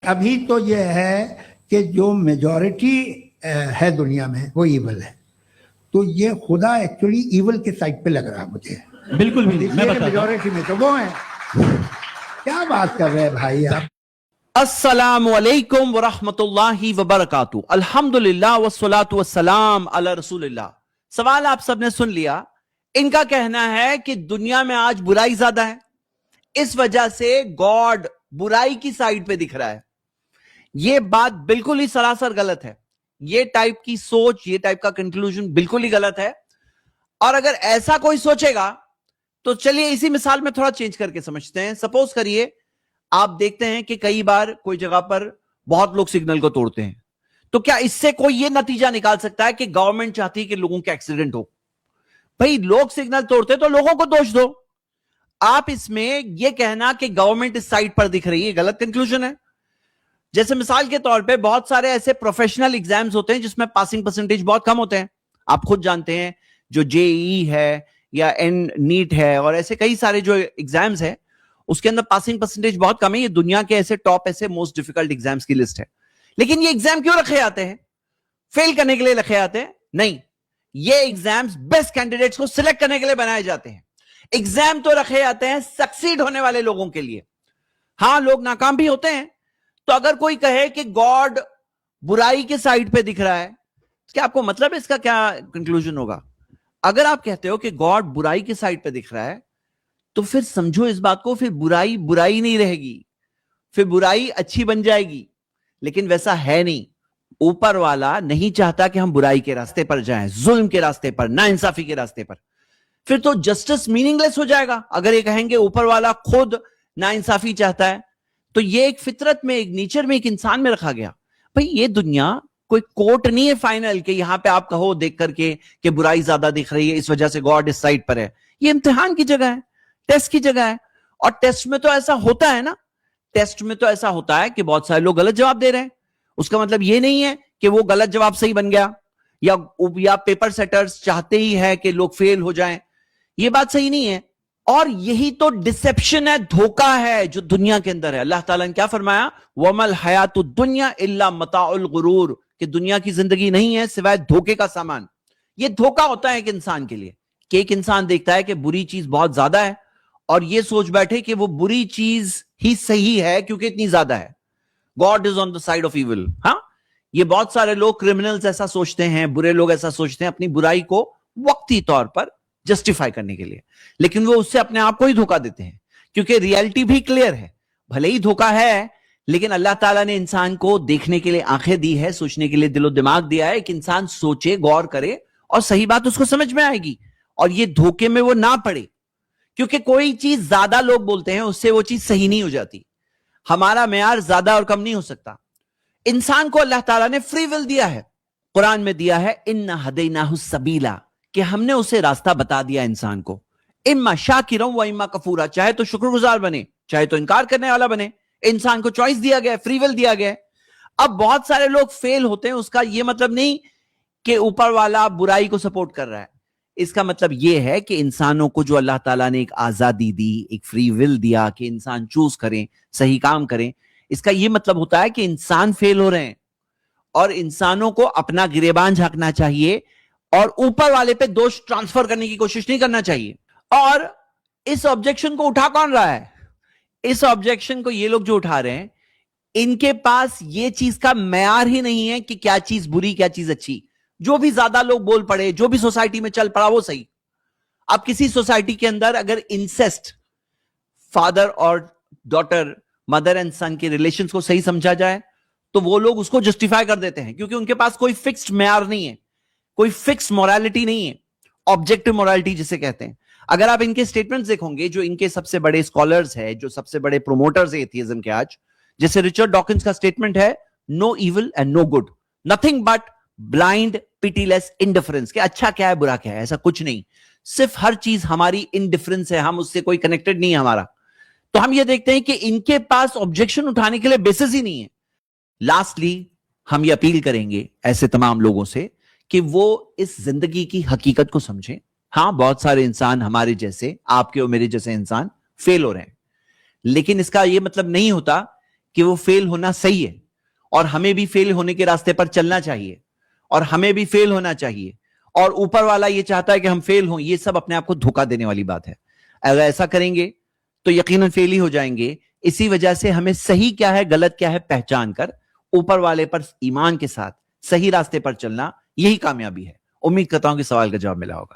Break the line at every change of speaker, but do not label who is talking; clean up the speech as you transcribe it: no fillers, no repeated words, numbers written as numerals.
ابھی تو یہ ہے کہ جو میجورٹی ہے دنیا میں وہ ایول ہے، تو یہ خدا ایکچولی ایول کے سائڈ پہ لگ رہا ہے مجھے.
بالکل بھی نہیں. میں بتاتا ہوں
میجورٹی میں تو وہ ہیں. کیا بات کر رہے ہیں بھائی آپ.
السلام علیکم ورحمۃ اللہ وبرکاتہ. الحمدللہ والصلاۃ والسلام علی رسول اللہ. سوال آپ سب نے سن لیا. ان کا کہنا ہے کہ دنیا میں آج برائی زیادہ ہے، اس وجہ سے گاڈ برائی کی سائڈ پہ دکھ رہا ہے. یہ بات بالکل ہی سراسر غلط ہے. یہ ٹائپ کی سوچ، یہ ٹائپ کا کنکلوژن بالکل ہی غلط ہے. اور اگر ایسا کوئی سوچے گا تو چلیے اسی مثال میں تھوڑا چینج کر کے سمجھتے ہیں. سپوز کریے آپ دیکھتے ہیں کہ کئی بار کوئی جگہ پر بہت لوگ سگنل کو توڑتے ہیں، تو کیا اس سے کوئی یہ نتیجہ نکال سکتا ہے کہ گورنمنٹ چاہتی ہے کہ لوگوں کے ایکسیڈنٹ ہو؟ بھائی لوگ سگنل توڑتے تو لوگوں کو دوش دو. آپ اس میں یہ کہنا کہ گورنمنٹ اس سائٹ پر دکھ رہی ہے غلط کنکلوژن ہے. جیسے مثال کے طور پہ بہت سارے ایسے پروفیشنل ایگزامز ہوتے ہیں جس میں پاسنگ پرسنٹیج بہت کم ہوتے ہیں. آپ خود جانتے ہیں جو JEE ہے یا نیٹ ہے اور ایسے کئی سارے جو ایگزامز ہیں اس کے اندر پاسنگ پرسنٹیج بہت کم ہے. یہ دنیا کے ایسے ٹاپ ایسے موسٹ ڈیفیکلٹ ایگزامز کی لسٹ ہے. لیکن یہ ایگزام کیوں رکھے آتے ہیں؟ فیل کرنے کے لیے رکھے آتے ہیں؟ نہیں، یہ ایگزامز بیسٹ کینڈیڈیٹس کو سلیکٹ کرنے کے لیے بنائے جاتے ہیں. ایگزام تو رکھے آتے ہیں سکسیڈ ہونے والے لوگوں کے لیے. ہاں لوگ ناکام بھی ہوتے ہیں. تو اگر کوئی کہے کہ گاڈ برائی کے سائڈ پہ دکھ رہا ہے، کیا آپ کو مطلب اس کا کیا کنکلوژن ہوگا؟ اگر آپ کہتے ہو کہ گاڈ برائی کے سائڈ پہ دکھ رہا ہے تو پھر سمجھو اس بات کو، پھر برائی برائی نہیں رہے گی، پھر برائی اچھی بن جائے گی. لیکن ویسا ہے نہیں. اوپر والا نہیں چاہتا کہ ہم برائی کے راستے پر جائیں، ظلم کے راستے پر، ناانصافی کے راستے پر. پھر تو جسٹس میننگ لیس ہو جائے گا. اگر یہ کہیں گے اوپر والا خود ناانصافی چاہتا ہے تو یہ ایک فطرت میں، ایک نیچر میں، ایک انسان میں رکھا گیا. بھئی یہ دنیا کوئی کورٹ نہیں ہے فائنل کہ یہاں پہ آپ کہو دیکھ کر کے کہ برائی زیادہ دکھ رہی ہے اس وجہ سے گاڈ اس سائڈ پر ہے. یہ امتحان کی جگہ ہے، ٹیسٹ کی جگہ ہے. اور ٹیسٹ میں تو ایسا ہوتا ہے نا، ٹیسٹ میں تو ایسا ہوتا ہے کہ بہت سارے لوگ غلط جواب دے رہے ہیں. اس کا مطلب یہ نہیں ہے کہ وہ غلط جواب صحیح بن گیا، یا پیپر سیٹرز چاہتے ہی ہے کہ لوگ فیل ہو جائیں. یہ بات صحیح نہیں ہے. اور یہی تو ڈسپشن ہے، دھوکہ ہے جو دنیا کے اندر ہے. اللہ تعالیٰ نے کیا فرمایا؟ وَمَا الْحَيَاةُ الدُّنْيَا إِلَّا مَتَاعُ الْغُرُورِ، کہ دنیا کی زندگی نہیں ہے سوائے دھوکے کا سامان. یہ دھوکہ ہوتا ہے ایک انسان کے لیے کہ ایک انسان دیکھتا ہے کہ بری چیز بہت زیادہ ہے اور یہ سوچ بیٹھے کہ وہ بری چیز ہی صحیح ہے کیونکہ اتنی زیادہ ہے. God is on the side of evil. ہاں، یہ بہت سارے لوگ کرمنلز ایسا سوچتے ہیں، برے لوگ ایسا سوچتے ہیں اپنی برائی کو وقتی طور پر جسٹیفائی کرنے کے لیے. لیکن وہ اس سے اپنے آپ کو ہی دھوکہ دیتے ہیں کیونکہ ریئلٹی بھی کلیئر ہے. بھلے ہی دھوکہ ہے لیکن اللہ تعالیٰ نے انسان کو دیکھنے کے لیے آنکھیں دی ہے، سوچنے کے لیے دل و دماغ دیا ہے. ایک انسان سوچے، غور کرے اور صحیح بات اس کو سمجھ میں آئے گی اور یہ دھوکے میں وہ نہ پڑے. کیونکہ کوئی چیز زیادہ لوگ بولتے ہیں اس سے وہ چیز صحیح نہیں ہو جاتی. ہمارا معیار زیادہ اور کم نہیں ہو سکتا. انسان کو اللہ تعالیٰ نے فری ول دیا ہے. قرآن میں دیا ہے اِنَّا هَدَيْنَاهُ السَّبِيلَ، کہ ہم نے اسے راستہ بتا دیا انسان کو. اما شاکرا و اما کفورا، چاہے تو شکر گزار بنے چاہے تو انکار کرنے والا بنے. انسان کو چوائس دیا گیا ہے، فری ول دیا گیا ہے. اب بہت سارے لوگ فیل ہوتے ہیں، اس کا یہ مطلب نہیں کہ اوپر والا برائی کو سپورٹ کر رہا ہے. اس کا مطلب یہ ہے کہ انسانوں کو جو اللہ تعالیٰ نے ایک آزادی دی، ایک فری ول دیا کہ انسان چوز کریں، صحیح کام کریں، اس کا یہ مطلب ہوتا ہے کہ انسان فیل ہو رہے ہیں اور انسانوں کو اپنا گریبان جھانکنا چاہیے اور اوپر والے پہ دوش ٹرانسفر کرنے کی کوشش نہیں کرنا چاہیے. اور اس آبجیکشن کو اٹھا کون رہا ہے؟ اس آبجیکشن کو یہ لوگ جو اٹھا رہے ہیں، ان کے پاس یہ چیز کا معیار ہی نہیں ہے کہ کیا چیز بری کیا چیز اچھی. جو بھی زیادہ لوگ بول پڑے، جو بھی سوسائٹی میں چل پڑا وہ صحیح. اب کسی سوسائٹی کے اندر اگر انسیسٹ، فادر اور ڈاٹر، مدر اینڈ سن کے ریلیشنز کو صحیح سمجھا جائے تو وہ لوگ اس کو جسٹیفائی کر دیتے ہیں کیونکہ ان کے پاس کوئی فکسڈ معیار نہیں ہے، کوئی فکس مورالٹی نہیں ہے، آبجیکٹو مورالٹی جسے کہتے ہیں. اگر آپ ان کے سٹیٹمنٹس دیکھیں گے، جو ان کے سب سے بڑے اسکالرز ہیں، جو سب سے بڑے پروموٹرز ہیں ایتھیزم کے آج، جیسے ریچرڈ ڈاکنز کا سٹیٹمنٹ ہے no evil and no good, nothing but blind pitiless indifference, کہ اچھا کیا ہے برا کیا ہے، ایسا کچھ نہیں، صرف ہر چیز ہماری انڈیفرنس ہے، ہم اس سے کوئی کنیکٹڈ نہیں ہے ہمارا. تو ہم یہ دیکھتے ہیں کہ ان کے پاس آبجیکشن اٹھانے کے لیے بیسس ہی نہیں ہے. لاسٹلی ہم یہ اپیل کریں گے ایسے تمام لوگوں سے کہ وہ اس زندگی کی حقیقت کو سمجھیں. ہاں بہت سارے انسان ہمارے جیسے، آپ کے اور میرے جیسے انسان فیل ہو رہے ہیں، لیکن اس کا یہ مطلب نہیں ہوتا کہ وہ فیل ہونا صحیح ہے اور ہمیں بھی فیل ہونے کے راستے پر چلنا چاہیے اور ہمیں بھی فیل ہونا چاہیے اور اوپر والا یہ چاہتا ہے کہ ہم فیل ہوں، یہ سب اپنے آپ کو دھوکہ دینے والی بات ہے. اگر ایسا کریں گے تو یقیناً فیل ہی ہو جائیں گے. اسی وجہ سے ہمیں صحیح کیا ہے غلط کیا ہے پہچان کر اوپر والے پر ایمان کے ساتھ صحیح راستے پر چلنا، یہی کامیابی ہے. امید کرتا ہوں کہ سوال کا جواب ملا ہوگا.